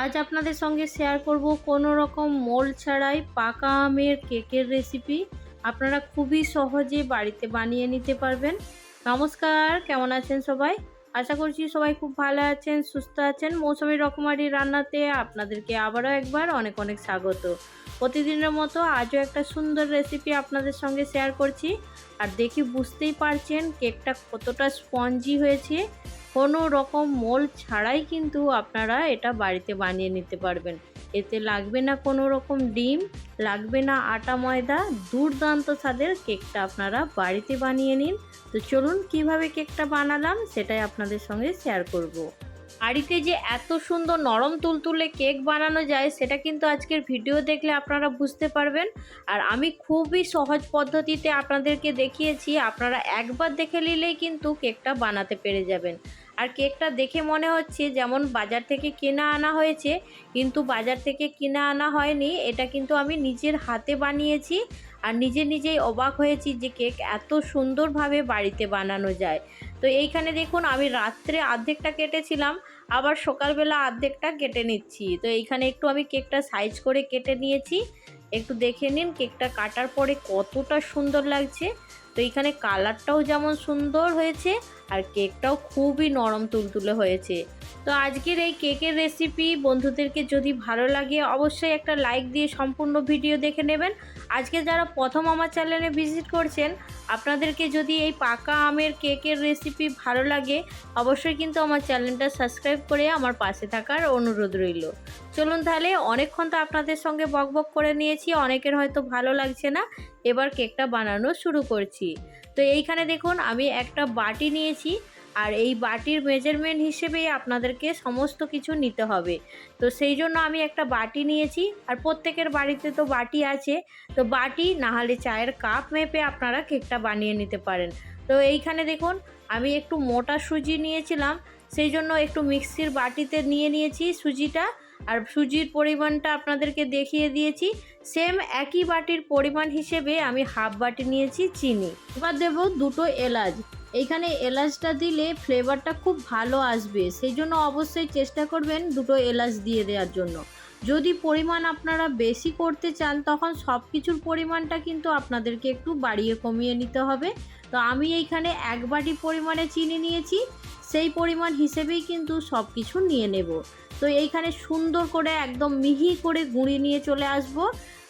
আজ আপনাদের সঙ্গে শেয়ার করব কোনো রকম মোল্ড ছাড়াই পাকা আমের কেকের রেসিপি। আপনারা খুবই সহজে বাড়িতে বানিয়ে নিতে পারবেন। নমস্কার, কেমন আছেন সবাই? আশা করছি সবাই খুব ভালো আছেন, সুস্থ আছেন। মৌসুমী রকমারি রান্নাতে আপনাদেরকে আবারও একবার অনেক অনেক স্বাগত। প্রতিদিনের মতো আজও একটা সুন্দর রেসিপি আপনাদের সঙ্গে শেয়ার করছি। আর দেখি বুঝতেই পারছেন কেকটা কতটা স্পঞ্জি হয়েছে। কোনো রকম মোল্ড ছাড়াই কিন্তু আপনারা এটা বাড়িতে বানিয়ে নিতে পারবেন। এতে লাগবে না কোনো রকম ডিম, লাগবে না আটা ময়দা। দুর্দান্ত স্বাদের কেকটা আপনারা বাড়িতে বানিয়ে নিন। তো চলুন কিভাবে কেকটা বানালাম সেটাই আপনাদের সঙ্গে শেয়ার করব। বাড়িতে যে এত সুন্দর নরম তুলতুলে কেক বানানো যায় সেটা কিন্তু আজকের ভিডিও দেখলে আপনারা বুঝতে পারবেন। আর আমি খুবই সহজ পদ্ধতিতে আপনাদেরকে দেখিয়েছি, আপনারা একবার দেখে নিলেই কিন্তু কেকটা বানাতে পেরে যাবেন। আর কেকটা দেখে মনে হচ্ছে যেমন বাজার থেকে কিনে আনা হয়েছে, কিন্তু বাজার থেকে কিনে আনা হয়নি। এটা কিন্তু আমি নিজের হাতে বানিয়েছি আর নিজেই অবাক হয়েছি যে কেক এত সুন্দরভাবে বাড়িতে বানানো যায়। তো এইখানে দেখুন আমি রাত্রে অর্ধেকটা কেটেছিলাম, আবার সকালবেলা অর্ধেকটা কেটে নিচ্ছি। তো এইখানে একটু আমি কেকটা সাইজ করে কেটে নিয়েছি। একটু দেখে নিন কেকটা কাটার পরে কতটা সুন্দর লাগছে। তো এইখানে কালারটাও যেমন সুন্দর হয়েছে আর কেকটাও খুবই নরম তুলতুলে হয়েছে। তো আজকের এই কেকের রেসিপি বন্ধুদেরকে যদি ভালো লাগে অবশ্যই একটা লাইক দিয়ে সম্পূর্ণ ভিডিও দেখে নেবেন। আজকে যারা প্রথম আমার চ্যানেলে ভিজিট করছেন, আপনাদেরকে যদি এই পাকা আমের কেকের রেসিপি ভালো লাগে অবশ্যই কিন্তু আমার চ্যানেলটা সাবস্ক্রাইব করে আমার পাশে থাকার অনুরোধ রইল। চলুন তাহলে, অনেকক্ষণ তো আপনাদের সঙ্গে বকবক করে নিয়েছি, অনেকের হয়তো ভালো লাগছে না। এবার কেকটা বানানো শুরু করছি। তো এইখানে দেখুন আমি একটা বাটি নিয়েছি, আর এই বাটির মেজারমেন্ট হিসেবেই আপনাদেরকে সমস্ত কিছু নিতে হবে। তো সেই জন্য আমি একটা বাটি নিয়েছি, আর প্রত্যেকের বাড়িতে তো বাটি আছে। তো বাটি না হলে চায়ের কাপ মেপে আপনারা কেকটা বানিয়ে নিতে পারেন। তো এইখানে দেখুন আমি একটু মোটা সুজি নিয়েছিলাম, সেই জন্য একটু মিক্সির বাটিতে নিয়ে নিয়েছি সুজিটা। আর সুজির পরিমাণটা আপনাদেরকে দেখিয়ে দিয়েছি। সেম একই বাটির পরিমাণ হিসেবে আমি হাফ বাটি নিয়েছি চিনি। এবার দেব দুটো এলাচ। এইখানে এলাচটা দিলে ফ্লেভারটা খুব ভালো আসবে, সেই জন্য অবশ্যই চেষ্টা করবেন দুটো এলাচ দিয়ে দেওয়ার জন্য। যদি পরিমাণ আপনারা বেশি করতে চান তখন সব কিছুর পরিমাণটা কিন্তু আপনাদেরকে একটু বাড়িয়ে কমিয়ে নিতে হবে। তো আমি এইখানে এক বাটি পরিমাণে চিনি নিয়েছি, সেই পরিমাণ হিসেবেই কিন্তু সব কিছু নিয়ে নেব। তো এইখানে সুন্দর করে একদম মিহি করে গুঁড়িয়ে নিয়ে চলে আসব।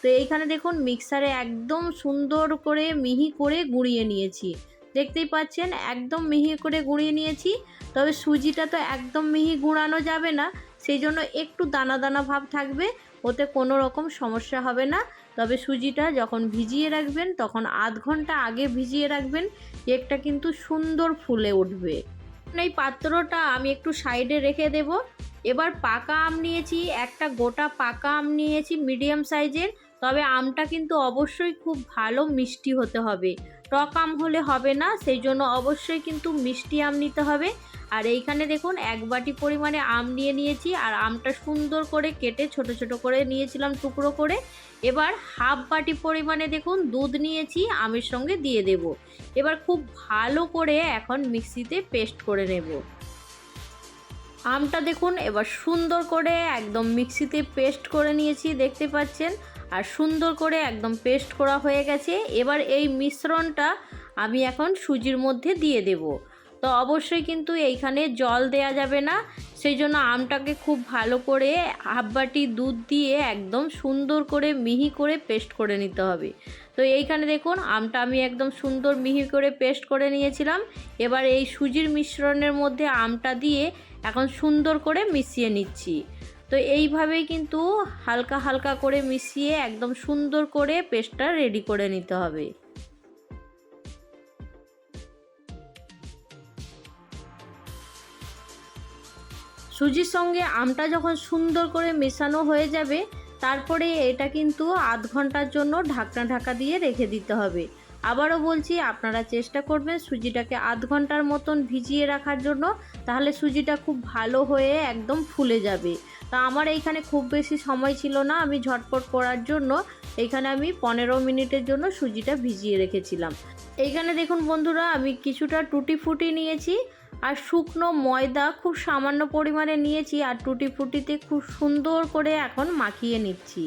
তো এইখানে দেখুন মিক্সারে একদম সুন্দর করে মিহি করে গুঁড়িয়ে নিয়েছি। দেখতেই পাচ্ছেন একদম মিহি করে গুঁড়িয়ে নিয়েছি। তবে সুজিটা তো একদম মিহি গুঁড়ানো যাবে না, সেই জন্য একটু দানা দানা ভাব থাকবে, ওতে কোনো রকম সমস্যা হবে না। তবে সুজিটা যখন ভিজিয়ে রাখবেন তখন আধ ঘন্টা আগে ভিজিয়ে রাখবেন, কেকটা কিন্তু সুন্দর ফুলে উঠবে। এই পাত্রটা আমি একটু সাইডে রেখে দেব। এবার পাকা আম নিয়েছি, একটা গোটা পাকা আম নিয়েছি মিডিয়াম সাইজের। তবে আমটা কিন্তু অবশ্যই খুব ভালো মিষ্টি হতে হবে, টক আম হলে হবে না, সেই জন্য অবশ্যই কিন্তু মিষ্টি আম নিতে হবে। আর এইখানে দেখুন এক বাটি পরিমাণে আম নিয়ে নিয়েছি, আর আমটা সুন্দর করে কেটে ছোট ছোট করে নিয়েছিলাম টুকরো করে। এবার হাফ বাটি পরিমাণে দেখুন দুধ নিয়েছি, আমের সঙ্গে দিয়ে দেব। এবার খুব ভালো করে এখন মিক্সিতে পেস্ট করে নেব। আমটা দেখুন এবার সুন্দর করে একদম মিক্সিতে পেস্ট করে নিয়েছি, দেখতে পাচ্ছেন। আর সুন্দর করে একদম পেস্ট করা হয়ে গেছে। এবার এই মিশ্রণটা আমি এখন সুজির মধ্যে দিয়ে দেব। তো অবশ্যই কিন্তু এইখানে জল দেয়া যাবে না, সেই জন্য আমটাকে খুব ভালো করে হাফ বাটি দুধ দিয়ে একদম সুন্দর করে মিহি করে পেস্ট করে নিতে হবে। তো এইখানে দেখুন আমটা আমি একদম সুন্দর মিহি করে পেস্ট করে নিয়েছিলাম। এবার এই সুজির মিশ্রণের মধ্যে আমটা দিয়ে এখন সুন্দর করে মিশিয়ে নিচ্ছি। তো এইভাবেই কিন্তু হালকা হালকা করে মিশিয়ে একদম সুন্দর করে পেস্টটা রেডি করে নিতে হবে। সুজির সঙ্গে আমটা যখন সুন্দর করে মেশানো হয়ে যাবে, তারপরে এটা কিন্তু আধ ঘন্টার জন্য ঢাকনা ঢাকা দিয়ে রেখে দিতে হবে। আবারও বলছি, আপনারা চেষ্টা করবেন সুজিটাকে আধ ঘন্টার মতন ভিজিয়ে রাখার জন্য, তাহলে সুজিটা খুব ভালো হয়ে একদম ফুলে যাবে। তা আমার এইখানে খুব বেশি সময় ছিল না, আমি ঝটপট করার জন্য এইখানে আমি 15 মিনিটের জন্য সুজিটা ভিজিয়ে রেখেছিলাম। এইখানে দেখুন বন্ধুরা আমি কিছুটা টুটি ফুটি নিয়েছি, আর শুকনো ময়দা খুব সামান্য পরিমাণে নিয়েছি, আর টুটি ফ্রুটিতে খুব সুন্দর করে এখন মাখিয়ে নিচ্ছি।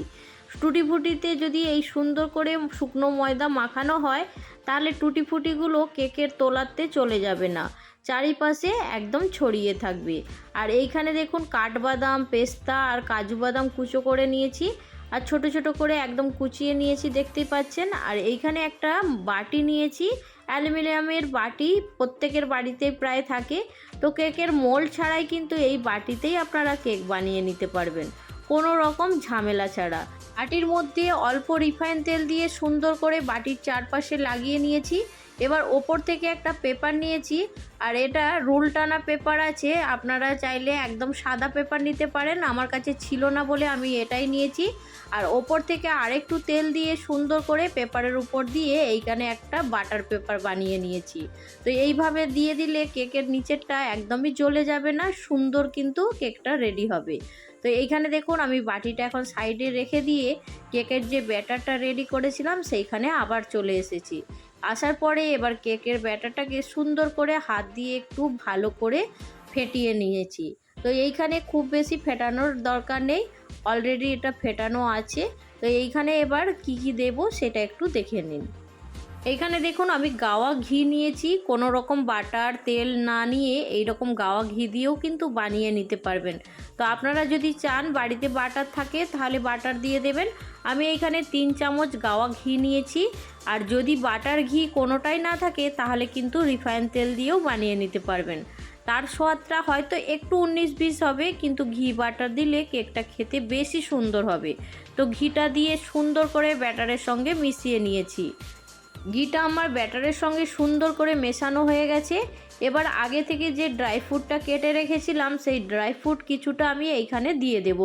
টুটি ফ্রুটিতে যদি এই সুন্দর করে শুকনো ময়দা মাখানো হয় তাহলে টুটি ফ্রুটিগুলো কেকের তোলাতে চলে যাবে না, চারিপাশে একদম ছড়িয়ে থাকবে। আর এইখানে দেখুন কাঠবাদাম, পেস্তা আর কাজু বাদাম কুচো করে নিয়েছি, আর ছোট ছোট করে একদম কুচিয়ে নিয়েছি, দেখতেই পাচ্ছেন। আর এইখানে একটা বাটি নিয়েছি, অ্যালুমিনিয়ামের বাটি, প্রত্যেকের বাড়িতেই প্রায় থাকে। তো কেকের মোল্ড ছাড়াই কিন্তু এই বাটিতেই আপনারা কেক বানিয়ে নিতে পারবেন, কোনো রকম ঝামেলা ছাড়া। বাটির মধ্যে অল্প রিফাইন তেল দিয়ে সুন্দর করে বাটির চারপাশে লাগিয়ে নিয়েছি। এবার ওপর থেকে একটা পেপার নিয়েছি, আর এটা রুল টানা পেপার আছে, আপনারা চাইলে একদম সাদা পেপার নিতে পারেন, আমার কাছে ছিল না বলে আমি এটাই নিয়েছি। আর ওপর থেকে আরেকটু তেল দিয়ে সুন্দর করে পেপারের উপর দিয়ে এইখানে একটা বাটার পেপার বানিয়ে নিয়েছি। তো এইভাবে দিয়ে দিলে কেকের নিচেরটা একদমই জ্বলে যাবে না, সুন্দর কিন্তু কেকটা রেডি হবে। তো এইখানে দেখুন আমি বাটিটা এখন সাইডে রেখে দিয়ে কেকের যে ব্যাটারটা রেডি করেছিলাম সেইখানে আবার চলে এসেছি। আসার পরে এবার কেকের ব্যাটারটাকে সুন্দর করে হাত দিয়ে একটু ভালো করে ফেটিয়ে নিয়েছি। তো এইখানে খুব বেশি ফেটানোর দরকার নেই, অলরেডি এটা ফেটানো আছে। তো এইখানে এবার কি কি দেব সেটা একটু দেখে নিন। এইখানে দেখুন আমি গাওয়া ঘি নিয়েছি, কোনো রকম বাটার তেল না নিয়ে এই রকম গাওয়া ঘি দিয়েও কিন্তু বানিয়ে নিতে পারবেন। তো আপনারা যদি চান বাড়িতে বাটার থাকে তাহলে বাটার দিয়ে দেবেন। আমি এইখানে 3 চামচ গাওয়া ঘি নিয়েছি, আর যদি বাটার ঘি কোনোটাই না থাকে তাহলে কিন্তু রিফাইন তেল দিয়েও বানিয়ে নিতে পারবেন। তার স্বাদটা হয়তো একটু 19-20 হবে, কিন্তু ঘি বাটার দিলে কেকটা খেতে বেশি সুন্দর হবে। তো ঘিটা দিয়ে সুন্দর করে ব্যাটারের সঙ্গে মিশিয়ে নিয়েছি। ঘিটা আমার ব্যাটারের সঙ্গে সুন্দর করে মেশানো হয়ে গেছে। এবার আগে থেকে যে ড্রাই ফ্রুটটা কেটে রেখেছিলাম সেই ড্রাই ফ্রুট কিছুটা আমি এইখানে দিয়ে দেব,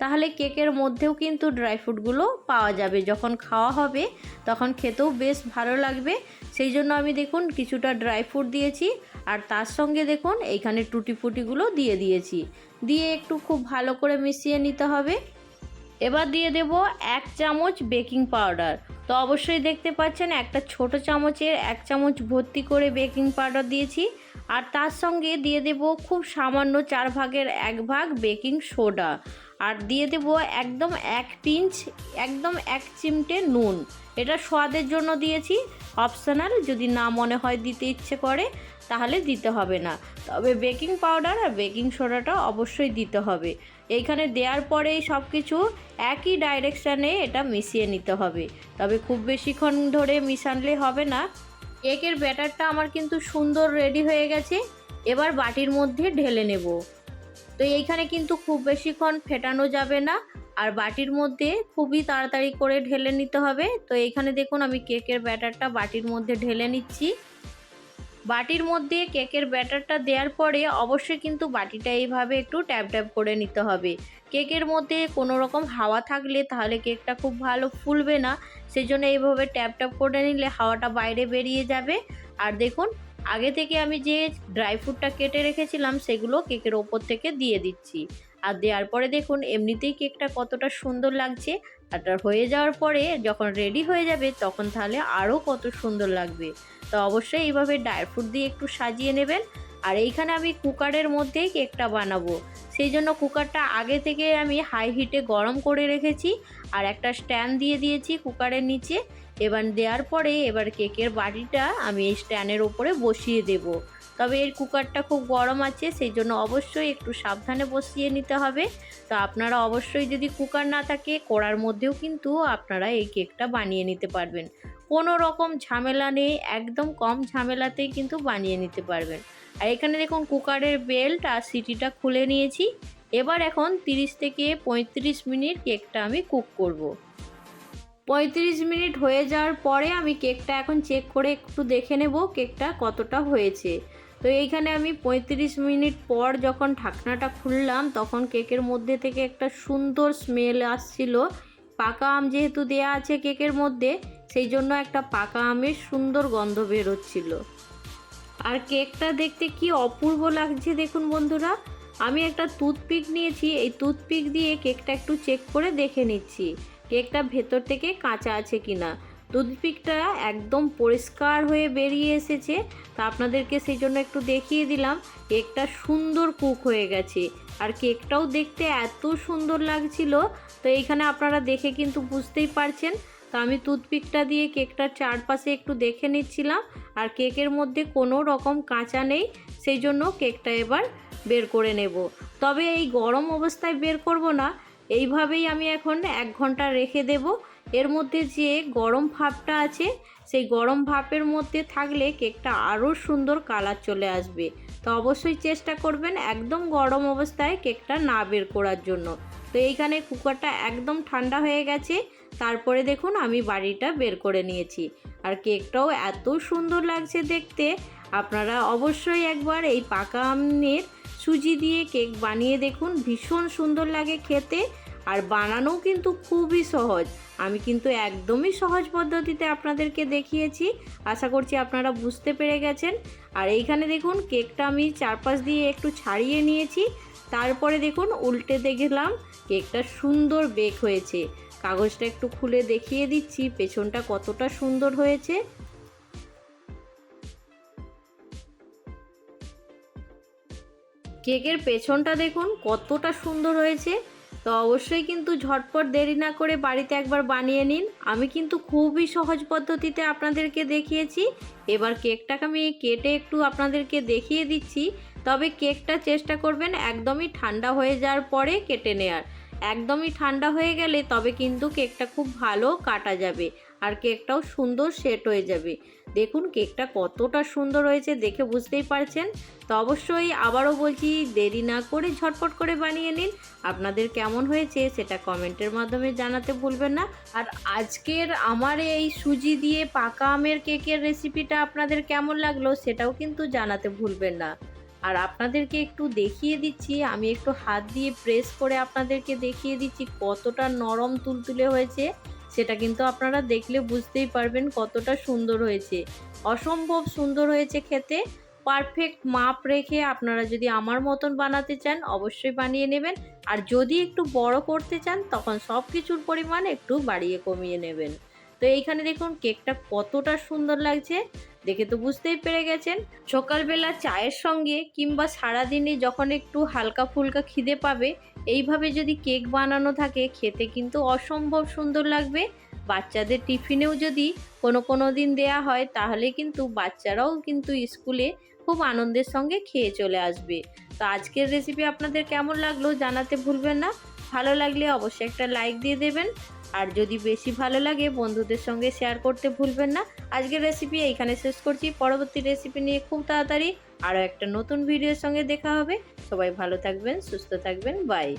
তাহলে কেকের মধ্যেও কিন্তু ড্রাই ফ্রুটগুলো পাওয়া যাবে, যখন খাওয়া হবে তখন খেতেও বেশ ভালো লাগবে। সেই জন্য আমি দেখুন কিছুটা ড্রাই ফ্রুট দিয়েছি, আর তার সঙ্গে দেখুন এইখানে টুটি ফুটিগুলো দিয়ে দিয়েছি, দিয়ে একটু খুব ভালো করে মিশিয়ে নিতে হবে। এবার দিয়ে দেব 1 চামচ বেকিং পাউডার। তো অবশ্যই দেখতে পাচ্ছেন একটা ছোট চামচের 1 চামচ ভর্তি করে বেকিং পাউডার দিয়েছি, আর তার সঙ্গে দিয়ে দেব খুব সামান্য 4 ভাগের 1 ভাগ বেকিং সোডা, আর দিয়ে দেব একদম 1 পিঞ্চ, একদম 1 চিমটে নুন। এটা স্বাদের জন্য দিয়েছি, অপশনাল, যদি না মনে হয় দিতে ইচ্ছে করে তাহলে দিতে হবে না, তবে বেকিং পাউডার আর বেকিং সোডাটা অবশ্যই দিতে হবে। এইখানে দেওয়ার পরে সব কিছু একই ডাইরেকশানে এটা মিশিয়ে নিতে হবে, তবে খুব বেশিক্ষণ ধরে মিশালে হবে না। কেকের ব্যাটারটা আমার কিন্তু সুন্দর রেডি হয়ে গেছে, এবার বাটির মধ্যে ঢেলে নেব। তো এইখানে কিন্তু খুব বেশিক্ষণ ফেটানো যাবে না, আর বাটির মধ্যে খুবই তাড়াতাড়ি করে ঢেলে নিতে হবে। তো এইখানে দেখুন আমি কেকের ব্যাটারটা বাটির মধ্যে ঢেলে নিচ্ছি। বাটির মধ্যে কেকের ব্যাটারটা দেওয়ার পরে অবশ্যই কিন্তু বাটিটা এইভাবে একটু ট্যাপ ট্যাপ করে নিতে হবে। কেকের মধ্যে কোনো রকম হাওয়া থাকলে তাহলে কেকটা খুব ভালো ফুলবে না, সেই জন্য এইভাবে ট্যাপ ট্যাপ করে নিলে হাওয়াটা বাইরে বেরিয়ে যাবে। আর দেখুন আগে থেকে আমি যে ড্রাই ফ্রুটটা কেটে রেখেছিলাম সেগুলো কেকের ওপর থেকে দিয়ে দিচ্ছি, আর দেওয়ার পরে দেখুন এমনিতেই কেকটা কতটা সুন্দর লাগছে, আর হয়ে যাওয়ার পরে যখন রেডি হয়ে যাবে তখন তাহলে আরও কত সুন্দর লাগবে। তো অবশ্যই এইভাবে ড্রাই ফ্রুট দিয়ে একটু সাজিয়ে নেবেন। আর এইখানে আমি কুকারের মধ্যেই কেকটা বানাবো, সেই জন্য কুকারটা আগে থেকে আমি হাই হিটে গরম করে রেখেছি, আর একটা স্ট্যান্ড দিয়ে দিয়েছি কুকারের নিচে। এবার দেওয়ার পরে এবার কেকের বাটিটা আমি এই স্ট্যান্ডের ওপরে বসিয়ে দেব। তবে এর কুকারটা খুব গরম আছে, সেই জন্য অবশ্যই একটু সাবধানে বসিয়ে নিতে হবে। তো আপনারা অবশ্যই যদি কুকার না থাকে কড়ার মধ্যেও কিন্তু আপনারা এই কেকটা বানিয়ে নিতে পারবেন, কোনো রকম ঝামেলা নেই, একদম কম ঝামেলাতেই কিন্তু বানিয়ে নিতে পারবেন। আর এখানে দেখুন কুকারের বেল্ট আর সিটিটা খুলে নিয়েছি। এবার এখন 30 থেকে 35 মিনিট কেকটা আমি কুক করব। 35 মিনিট হয়ে যাওয়ার পরে আমি কেকটা এখন চেক করে একটু দেখে নেব কেকটা কতটা হয়েছে। তো এইখানে আমি 35 মিনিট পর যখন ঢাকনাটা খুললাম তখন কেকের মধ্যে থেকে একটা সুন্দর স্মেল আসছিল। পাকা আম যেহেতু দেয়া আছে কেকের মধ্যে, সেই জন্য একটা পাকা আমের সুন্দর গন্ধ বেরোচ্ছিল। আর কেকটা দেখতে কি অপূর্ব লাগছে দেখুন বন্ধুরা। আমি একটা টুথপিক নিয়েছি, এই টুথপিক দিয়ে কেকটা একটু চেক করে দেখে নিচ্ছি কেকটা ভেতর থেকে কাঁচা আছে কিনা। টুথপিকটা একদম পরিষ্কার হয়ে বেরিয়ে এসেছে। তা আপনাদেরকে সেই জন্য একটু দেখিয়ে দিলাম। কেকটা সুন্দর কুক হয়ে গেছে আর কেকটাও দেখতে এত সুন্দর লাগছিল। তো এইখানে আপনারা দেখে কিন্তু বুঝতেই পারছেন। তো আমি টুথপিকটা দিয়ে কেকটার চারপাশে একটু দেখে নিচ্ছিলাম আর কেকের মধ্যে কোনো রকম কাঁচা নেই, সেই জন্য কেকটা এবার বের করে নেব। তবে এই গরম অবস্থায় বের করব না, এইভাবেই আমি এখন 1 ঘন্টা রেখে দেব। এর মধ্যে যে গরম ভাপটা আছে সেই গরম ভাপের মধ্যে থাকলে কেকটা আরও সুন্দর কালার চলে আসবে। তো অবশ্যই চেষ্টা করবেন একদম গরম অবস্থায় কেকটা না বের করার জন্য। তো এইখানে কুকারটা একদম ঠান্ডা হয়ে গেছে। তারপরে দেখুন আমি বাটিটা বের করে নিয়েছি আর কেকটাও এত সুন্দর লাগছে দেখতে। আপনারা অবশ্যই একবার এই পাকা আমের সুজি দিয়ে কেক বানিয়ে দেখুন, ভীষণ সুন্দর লাগে খেতে আর বানানোও কিন্তু খুবই সহজ। আমি কিন্তু একদমই সহজ পদ্ধতিতে আপনাদেরকে দেখিয়েছি। আশা করছি আপনারা বুঝতে পেরে গেছেন। আর এইখানে দেখুন কেকটা আমি চারপাশ দিয়ে একটু ছাড়িয়ে নিয়েছি। তারপরে দেখুন উল্টে দেখলাম কেকটা সুন্দর বেক হয়েছে। কাগজটা একটু খুলে দেখিয়ে দিচ্ছি পেছনটা কতটা সুন্দর হয়েছে। কেকের পেছনটা দেখুন কতটা সুন্দর হয়েছে। তো অবশ্যই কিন্তু ঝটপট দেরি না করে বাড়িতে একবার বানিয়ে নিন। আমি কিন্তু খুবই সহজ পদ্ধতিতে আপনাদেরকে দেখিয়েছি। এবার কেকটাকে আমি কেটে একটু আপনাদেরকে দেখিয়ে দিচ্ছি। তবে কেকটা চেষ্টা করবেন একদমই ঠান্ডা হয়ে যাওয়ার পরে কেটে নেওয়ার। একদমই ঠান্ডা হয়ে গেলে তবে কিন্তু কেকটা খুব ভালো কাটা যাবে আর কেকটাও সুন্দর সেট হয়ে যাবে। দেখুন কেকটা কতটা সুন্দর হয়েছে দেখে বুঝতেই পারছেন। তো অবশ্যই আবারও বলছি দেরি না করে ঝটপট করে বানিয়ে নিন। আপনাদের কেমন হয়েছে সেটা কমেন্টের মাধ্যমে জানাতে ভুলবেন না। আর আজকের আমার এই সুজি দিয়ে পাকা আমের কেকের রেসিপিটা আপনাদের কেমন লাগলো সেটাও কিন্তু জানাতে ভুলবেন না। আর আপনাদেরকে একটু দেখিয়ে দিচ্ছি, আমি একটু হাত দিয়ে প্রেস করে আপনাদেরকে দেখিয়ে দিচ্ছি কতটা নরম তুলতুলে হয়েছে। সেটা কিন্তু আপনারা দেখলে বুঝতেই পারবেন কতটা সুন্দর হয়েছে। অসম্ভব সুন্দর হয়েছে খেতে। পারফেক্ট মাপ রেখে আপনারা যদি আমার মতন বানাতে চান অবশ্যই বানিয়ে নেবেন। আর যদি একটু বড় করতে চান তখন সব কিছুর পরিমাণ একটু বাড়িয়ে কমিয়ে নেবেন। তো এইখানে দেখুন কেকটা কতটা সুন্দর লাগছে, দেখে তো বুঝতেই পেরে গেছেন। সকালবেলা চায়ের সঙ্গে কিংবা সারাদিনে যখন একটু হালকা ফুলকা খিদে পাবে, এইভাবে যদি কেক বানানো থাকে খেতে কিন্তু অসম্ভব সুন্দর লাগবে। বাচ্চাদের টিফিনেও যদি কোনো দিন দেয়া হয় তাহলে কিন্তু বাচ্চারাও কিন্তু স্কুলে খুব আনন্দের সঙ্গে খেয়ে চলে আসবে। তো আজকের রেসিপি আপনাদের কেমন লাগলো জানাতে ভুলবেন না। ভালো লাগলে অবশ্যই একটা লাইক দিয়ে দেবেন আর যদি বেশি ভালো লাগে বন্ধুদের সঙ্গে শেয়ার করতে ভুলবেন না। আজকের রেসিপি এইখানে শেষ করছি। পরবর্তী রেসিপি নিয়ে খুব তাড়াতাড়ি আরও একটা নতুন ভিডিওর সঙ্গে দেখা হবে। সবাই ভালো থাকবেন, সুস্থ থাকবেন, বাই।